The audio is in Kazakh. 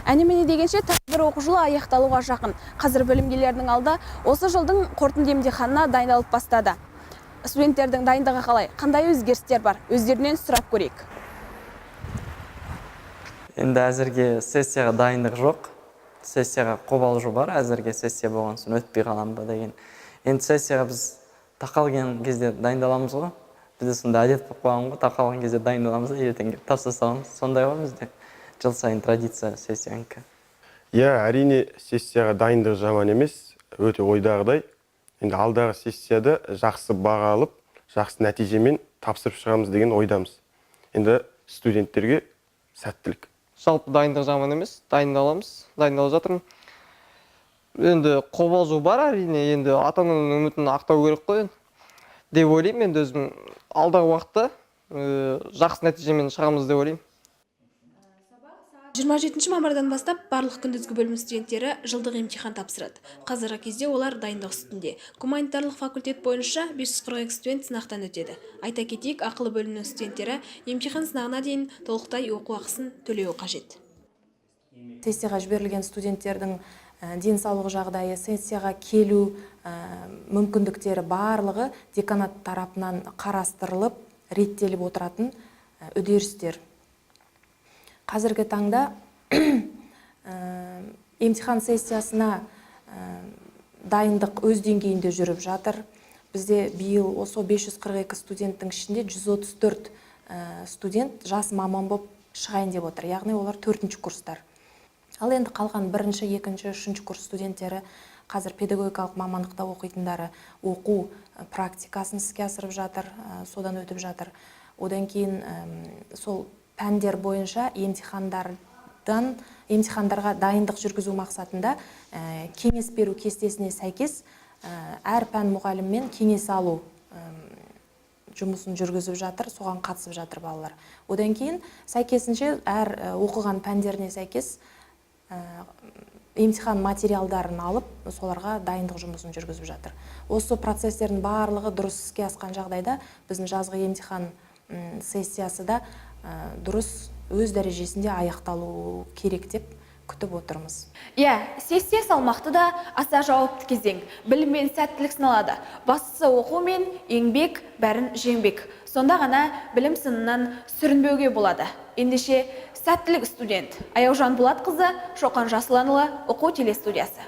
Әне-міне дегенше бір оқу жылы аяқталуға жақын. Қазір білімгерлердің алда осы жылдың қорытынды емтиханына дайындалып бастады. Студенттердің дайындығы қалай? Қандай өзгерістер бар? Өздерінен сұрап көрейік. Енді әзірге сессияға дайындық жоқ. Сессияға қобалжу бар. Әзірге сессия болған соң өтпей қалам ба деген. Енді сессияға біз тақалған кезде дайындаламыз ғой. Бізде сонда әдет болып қалған ғой. Тақалған кезде дайындаламыз, ертең келіп тапсыра саламыз. Сондай ғой бізде. Жыл сайын традиция сессиянікі. Әрине сессияға дайындық жаман емес, өте ойдағыдай. Енді алдағы сессияда жақсы баға алып, жақсы нәтижемен тапсырып шығамыз деген ойдамыз. Енді студенттерге сәттілік. Жалпы дайындық жаман емес, дайындалып жатырмын. Енді қобалжу бар әрине, енді ата-ананың үмітін ақтау керек қой деп ойлаймын. Енді өзім алдағы уақытта жақсы нәтижемен шығамыз деп ойлаймын. 27 мамырдан бастап барлық күндізгі бөлім студенттері жылдық емтихан тапсырады. Қазіргі кезде олар дайындық үстінде. Гуманитарлық факультет бойынша 542 студент сынақтан өтеді. Айта кетейік, ақылы бөлімнің студенттері емтихан сынағына дейін толықтай оқу ақысын төлеуі қажет. Сессияға жіберілген студенттердің денсаулық жағдайы, сессияға келу мүмкіндіктері барлығы деканат тарапынан қарастырылып, реттеліп отыратын үдерістер. Қазіргі таңда емтихан сессиясына дайындық өз деңгейінде жүріп жатыр. Бізде биыл осы 542 студенттің ішінде 134 студент жас маман болып шығайын деп отыр. Яғни олар 4-ші курстар. Ал енді қалған 1-ші, 2-ші, 3-ші курс студенттері қазір педагогикалық мамандықта оқитындары оқу практикасын іске асырып жатыр, содан өтіп жатыр. Одан кейін сол пәндер бойынша емтихандарға дайындық жүргізу мақсатында кеңес беру кестесіне сәйкес әр пән мұғаліммен кеңес алу жұмысын жүргізіп жатыр, соған қатысып жатыр балалар. Одан кейін сәйкесінше әр оқыған пәндеріне сәйкес емтихан материалдарын алып, соларға дайындық жұмысын жүргізіп жатыр. Осы процесстердің барлығы дұрыс іске асқан жағдайда біздің жазғы емтихан сессиясы да дұрыс өз дәрежесінде аяқталу керек деп күтіп отырмыз. Сессия салмақты да аса жауапты кезең. Білім мен сәттілік сыналады. Бастысы оқу мен еңбек бәрін жеңбек. Сонда ғана білім сынынан сүрінбеуге болады. Ендеше сәттілік студент. Аяужан Болатқызы, Шоқан Жасұланұлы, оқу телестудиясы.